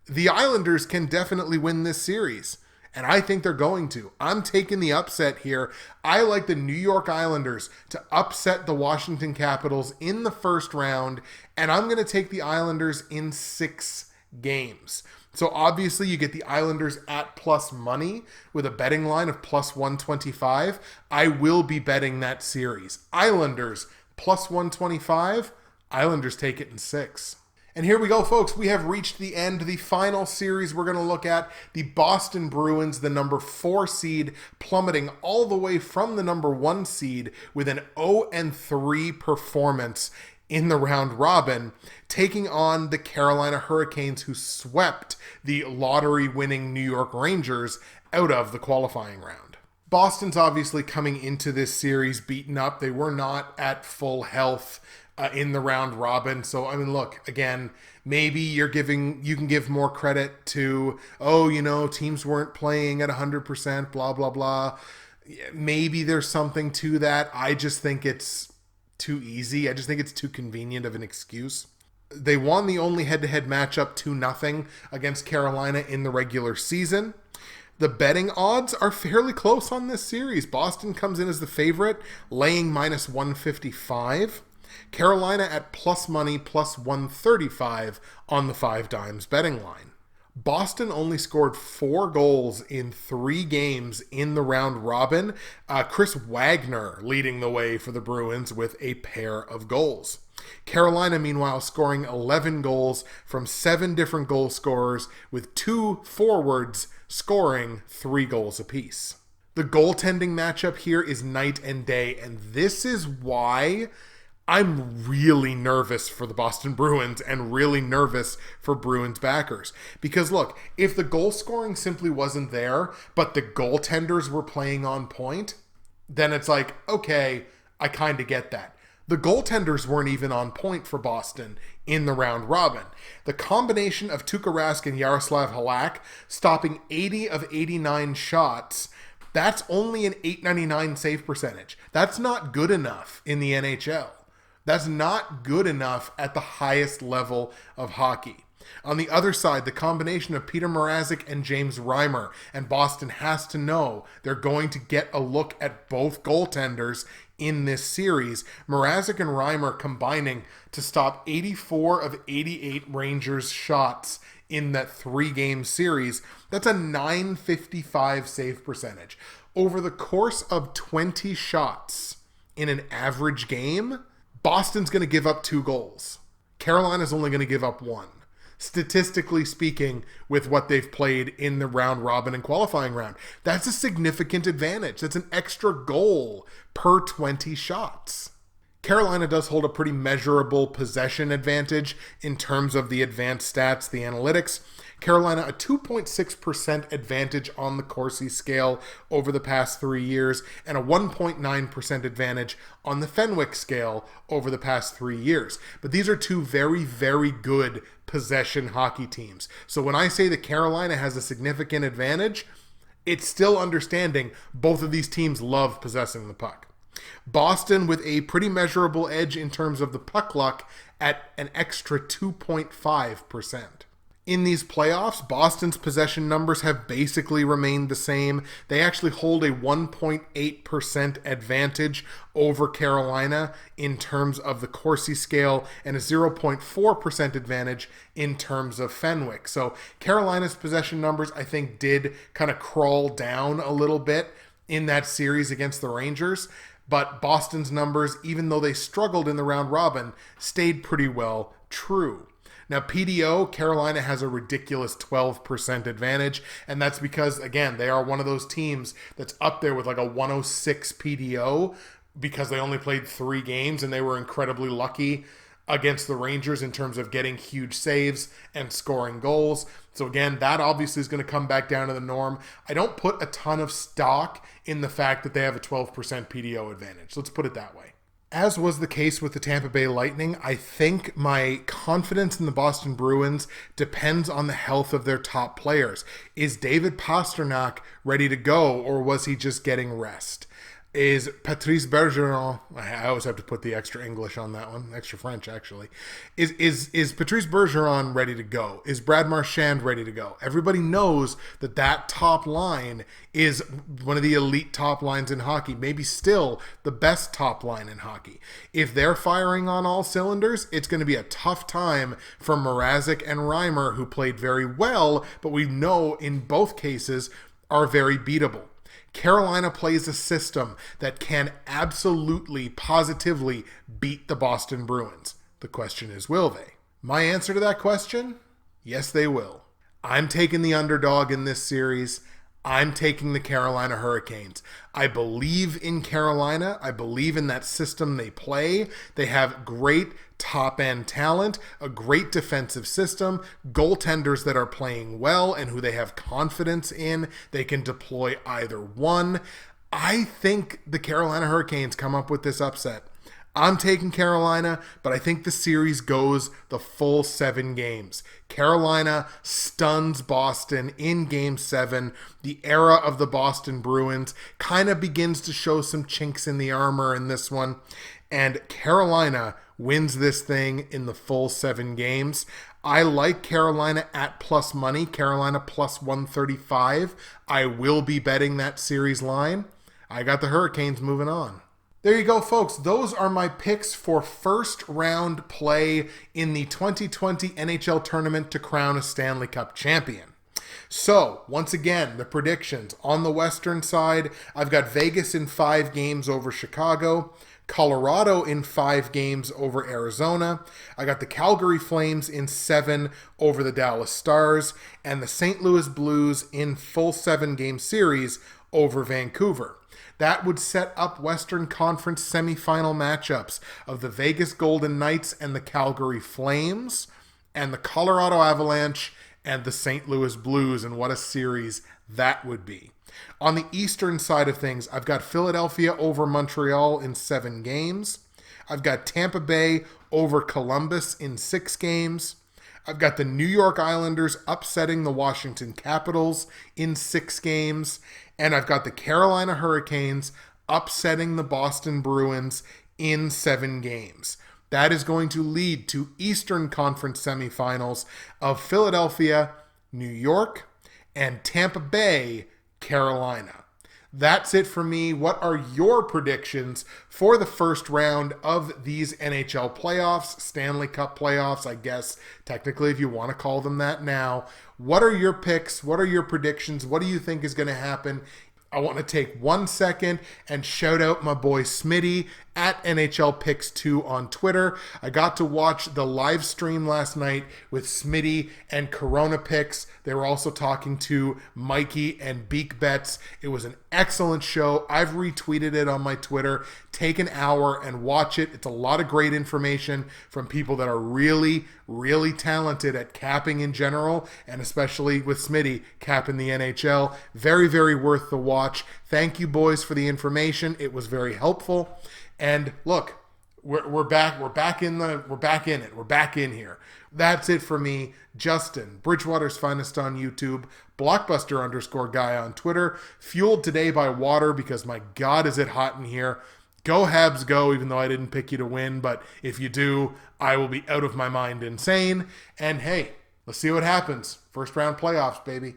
the Islanders can definitely win this series. And I think they're going to. I'm taking the upset here. I like the New York Islanders to upset the Washington Capitals in the first round, and I'm going to take the Islanders in 6 games. So obviously you get the Islanders at plus money with a betting line of plus 125. I will be betting that series. Islanders plus 125. Islanders take it in 6. And here we go, folks. We have reached the end. The final series we're going to look at, the Boston Bruins, the number 4 seed, plummeting all the way from the number 1 seed with an 0-3 performance in the round robin, taking on the Carolina Hurricanes, who swept the lottery-winning New York Rangers out of the qualifying round. Boston's obviously coming into this series beaten up. They were not at full health in the round robin. So, I mean, look, again, maybe you can give more credit to, teams weren't playing at 100%, blah, blah, blah. Maybe there's something to that. I just think it's too easy. I just think it's too convenient of an excuse. They won the only head-to-head matchup 2-0 against Carolina in the regular season. The betting odds are fairly close on this series. Boston comes in as the favorite, laying minus 155. Carolina at plus money, plus 135 on the 5 dimes betting line. Boston only scored 4 goals in 3 games in the round robin. Chris Wagner leading the way for the Bruins with a pair of goals. Carolina, meanwhile, scoring 11 goals from 7 different goal scorers, with 2 forwards scoring 3 goals apiece. The goaltending matchup here is night and day, and this is why I'm really nervous for the Boston Bruins and really nervous for Bruins backers. Because look, if the goal scoring simply wasn't there, but the goaltenders were playing on point, then it's like, okay, I kind of get that. The goaltenders weren't even on point for Boston in the round robin. The combination of Tuukka Rask and Yaroslav Halak stopping 80 of 89 shots, that's only an .899 save percentage. That's not good enough in the NHL. That's not good enough at the highest level of hockey. On the other side, the combination of Peter Mrazek and James Reimer, and Boston has to know they're going to get a look at both goaltenders in this series. Mrazek and Reimer combining to stop 84 of 88 Rangers shots in that 3-game series. That's a .955 save percentage. Over the course of 20 shots in an average game, Boston's going to give up 2 goals. Carolina's only going to give up 1. Statistically speaking, with what they've played in the round robin and qualifying round. That's a significant advantage. That's an extra goal per 20 shots. Carolina does hold a pretty measurable possession advantage in terms of the advanced stats, the analytics. Carolina, a 2.6% advantage on the Corsi scale over the past 3 years, and a 1.9% advantage on the Fenwick scale over the past 3 years. But these are 2 very, very good possession hockey teams. So when I say that Carolina has a significant advantage, it's still understanding both of these teams love possessing the puck. Boston with a pretty measurable edge in terms of the puck luck at an extra 2.5%. In these playoffs, Boston's possession numbers have basically remained the same. They actually hold a 1.8% advantage over Carolina in terms of the Corsi scale and a 0.4% advantage in terms of Fenwick. So Carolina's possession numbers, I think, did kind of crawl down a little bit in that series against the Rangers. But Boston's numbers, even though they struggled in the round robin, stayed pretty well true. Now, PDO, Carolina has a ridiculous 12% advantage, and that's because, again, they are one of those teams that's up there with like a 106 PDO because they only played 3 games and they were incredibly lucky against the Rangers in terms of getting huge saves and scoring goals. So again, that obviously is going to come back down to the norm. I don't put a ton of stock in the fact that they have a 12% PDO advantage. Let's put it that way. As was the case with the Tampa Bay Lightning, I think my confidence in the Boston Bruins depends on the health of their top players. Is David Pastrnak ready to go, or was he just getting rest? Is Patrice Bergeron, I always have to put the extra English on that one, extra French actually. Is Patrice Bergeron ready to go? Is Brad Marchand ready to go? Everybody knows that top line is one of the elite top lines in hockey, maybe still the best top line in hockey. If they're firing on all cylinders, it's going to be a tough time for Mrazek and Reimer, who played very well, but we know in both cases are very beatable. Carolina plays a system that can absolutely, positively beat the Boston Bruins. The question is, will they? My answer to that question? Yes, they will. I'm taking the underdog in this series. I'm taking the Carolina Hurricanes. I believe in Carolina. I believe in that system they play. They have great top-end talent, a great defensive system, goaltenders that are playing well and who they have confidence in. They can deploy either one. I think the Carolina Hurricanes come up with this upset. I'm taking Carolina, but I think the series goes the full 7 games. Carolina stuns Boston in Game 7. The era of the Boston Bruins kind of begins to show some chinks in the armor in this one. And Carolina wins this thing in the full 7 games. I like Carolina at plus money, Carolina plus 135. I will be betting that series line. I got the Hurricanes moving on. There you go, folks. Those are my picks for first round play in the 2020 NHL tournament to crown a Stanley Cup champion. So, once again, the predictions. On the Western side, I've got Vegas in 5 games over Chicago, Colorado in 5 games over Arizona. I got the Calgary Flames in 7 over the Dallas Stars, and the St. Louis Blues in full 7-game series over Vancouver. That would set up Western Conference semifinal matchups of the Vegas Golden Knights and the Calgary Flames, and the Colorado Avalanche and the St. Louis Blues, and what a series that would be. On the Eastern side of things, I've got Philadelphia over Montreal in 7 games. I've got Tampa Bay over Columbus in 6 games. I've got the New York Islanders upsetting the Washington Capitals in 6 games. And I've got the Carolina Hurricanes upsetting the Boston Bruins in 7 games. That is going to lead to Eastern Conference semifinals of Philadelphia, New York, and Tampa Bay, Carolina. That's it for me. What are your predictions for the first round of these NHL playoffs, Stanley Cup playoffs, I guess, technically, if you want to call them that now? What are your picks? What are your predictions? What do you think is going to happen? I want to take 1 second and shout out my boy Smitty at NHL Picks 2 on Twitter. I got to watch the live stream last night with Smitty and Corona Picks. They were also talking to Mikey and Beak Bets. It was an excellent show. I've retweeted it on my Twitter. Take an hour and watch it. It's a lot of great information from people that are really, really talented at capping in general, and especially with Smitty capping the NHL. Very, very worth the watch. Thank you, boys, for the information. It was very helpful. And look, we're back in it. We're back in here. That's it for me. Justin, Bridgewater's Finest on YouTube, Blockbuster_guy on Twitter, fueled today by water because my God is it hot in here. Go Habs go, even though I didn't pick you to win, but if you do, I will be out of my mind insane. And hey, let's see what happens. First round playoffs, baby.